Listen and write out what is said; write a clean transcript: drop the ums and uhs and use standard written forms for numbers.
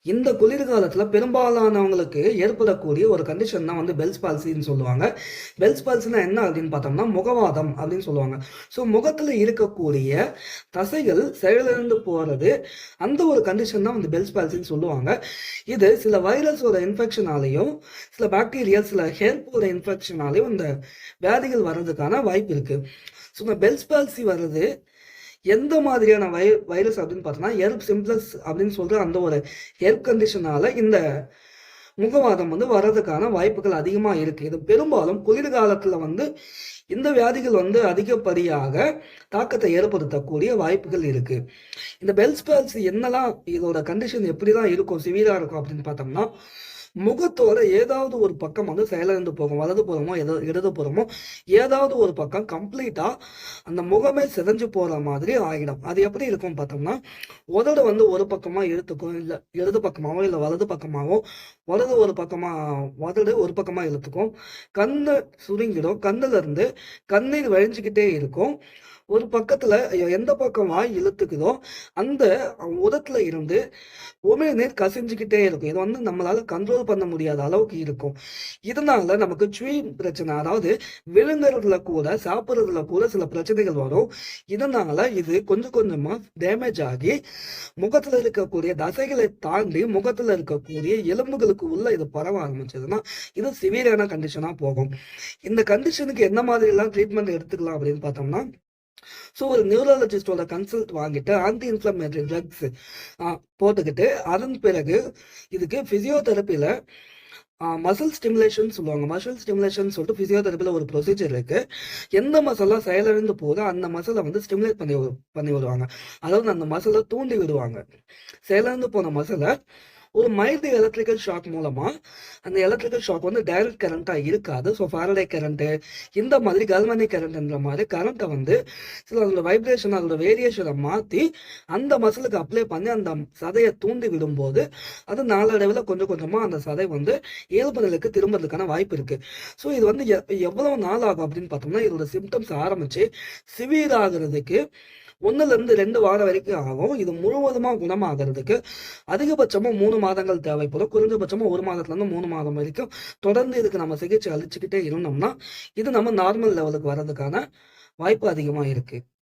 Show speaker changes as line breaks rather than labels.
இந்த குளிர்காலத்துல பெரும்பாலானவங்களுக்கு ஏற்படக்கூடிய ஒரு கண்டிஷன் தான் வந்து பெல்ஸ் பால்சின்னு சொல்லுவாங்க. பெல்ஸ் பால்சினா என்ன அப்படின்னு பார்த்தோம்னா, முகவாதம் அப்படின்னு சொல்லுவாங்க. ஸோ முகத்துல இருக்கக்கூடிய தசைகள் செயலிழந்து போறது, அந்த ஒரு கண்டிஷன் தான் வந்து பெல்ஸ் பால்சின்னு சொல்லுவாங்க. இது சில வைரஸோட இன்ஃபெக்ஷனாலையும், சில பாக்டீரியா, சில ஹெர்ப்போட இன்ஃபெக்ஷனாலையும் இந்த வியாதிகள் வர்றதுக்கான வாய்ப்பு இருக்கு. ஸோ இந்த பெல்ஸ் பால்சி வர்றது எந்த மாதிரியான வைரஸ் அப்படின்னு பார்த்தோம்னா, எர்ப் சிம்ப்ளக்ஸ் அப்படின்னு சொல்ற அந்த ஒரு ஹெல்த் கண்டிஷனால இந்த முகவாதம் வந்து வர்றதுக்கான வாய்ப்புகள் அதிகமா இருக்கு. இது பெரும்பாலும் குளிர்காலத்துல வந்து இந்த வியாதிகள் வந்து அதிகப்படியாக தாக்கத்தை ஏற்படுத்தக்கூடிய வாய்ப்புகள் இருக்கு. இந்த பெல்ஸ் பால்சி என்னலாம் இதோட கண்டிஷன் எப்படிதான் இருக்கும், சிவியரா இருக்கும் அப்படின்னு பார்த்தோம்னா, முகத்தோட ஏதாவது ஒரு பக்கம் வந்து செயலிழந்து போகும். வலது புறமோ இடது புறமோ ஏதாவது ஒரு பக்கம் கம்ப்ளீட்டா அந்த முகமே சிதைஞ்சு போற மாதிரி ஆகிடும். அது எப்படி இருக்கும் பார்த்தோம்னா, உதடு வந்து ஒரு பக்கமா இழுத்துக்கும், இல்ல இடது பக்கமாவோ இல்ல வலது பக்கமாவோ, வலது ஒரு பக்கமா உதடு ஒரு பக்கமா இழுத்துக்கும், கண்ணு சுருங்கிடும், கண்ணுல இருந்து கண்ணீர் வழிஞ்சுக்கிட்டே இருக்கும். ஒரு பக்கத்துல எந்த பக்கம் வாய் இழுத்துக்குதோ அந்த உதட்டுல இருந்து உமிழ்நீர் கசிஞ்சுக்கிட்டே இருக்கும். இது வந்து நம்மளால கண்ட்ரோல் பண்ண முடியாத அளவுக்கு இருக்கும். இதனால நமக்கு சுவீங் பிரச்சனை, அதாவது விழுங்குறதுல கூட சாப்பிடுறதுல கூட சில பிரச்சனைகள் வரும். இதனால இது கொஞ்சம் கொஞ்சமா டேமேஜ் ஆகி முகத்துல இருக்கக்கூடிய தசைகளை தாண்டி முகத்துல இருக்கக்கூடிய எலும்புகளுக்கு உள்ள இது பரவ ஆரம்பிச்சதுன்னா இது சிவியரான கண்டிஷனா போகும். இந்த கண்டிஷனுக்கு என்ன மாதிரி எல்லாம் ட்ரீட்மெண்ட் எடுத்துக்கலாம் அப்படின்னு பார்த்தோம்னா, ஸோ ஒரு நியூரலஜிஸ்டோட கன்சல்ட் வாங்கிட்டு ஆன்டி இன்ஃப்ளமேட்டரி ட்ரக்ஸ் போட்டுக்கிட்டு அதன் பிறகு இதுக்கு பிசியோதெரப்பியில் மசில் ஸ்டிமுலேஷன் சொல்லுவாங்க. மசில் ஸ்டிமுலேஷன் சொல்லிட்டு பிசியோதெரப்பியில் ஒரு ப்ரொசீஜர் இருக்கு. எந்த மசிலாக செயலிழந்து போதோ அந்த மசிலை வந்து ஸ்டிமுலேட் பண்ணி விடுவாங்க. அதாவது அந்த மசிலை தூண்டி விடுவாங்க. செயலிழந்து போன மசிலை ஒரு மைல்டு எலக்ட்ரிக்கல் ஷாக் மூலமா அந்த எலக்ட்ரிக்கல் ஷாக் வந்து டைரக்ட் கரண்டா இருக்காது. ஸோ ஃபாரடே கரண்ட், இந்த மாதிரி கல்வனி கரண்ட்ன்ற மாதிரி கரண்ட்டை வந்து சில அதோட வைப்ரேஷன், அதோட வேரியேஷனை மாற்றி அந்த மசிலுக்கு அப்ளை பண்ணி அந்த சதையை தூண்டி விடும்போது அது நாளடைவில் கொஞ்சம் கொஞ்சமாக அந்த சதை வந்து இயல்பு நிலைக்கு திரும்புறதுக்கான வாய்ப்பு இருக்கு. ஸோ இது வந்து எவ்வளவு நாள் ஆகும் அப்படின்னு பார்த்தோம்னா, இதோட சிம்டம்ஸ் ஆரம்பிச்சு சிவியர் ஆகுறதுக்கு 1 ல இருந்து 2 வாரம் வரைக்கும் ஆகும். இது முழுவதுமா குணமாகறதுக்கு அதிகபட்சமா 3 மாதங்கள் தேவைப்படும். குறைஞ்சபட்சமா 1 மாதத்துல இருந்து 3 மாதம் வரைக்கும் தொடர்ந்து இதுக்கு நம்ம சிகிச்சை அளிச்சுக்கிட்டே இருந்தோம்னா இது நம்ம நார்மல் லெவலுக்கு வர்றதுக்கான வாய்ப்பு அதிகமா இருக்கு.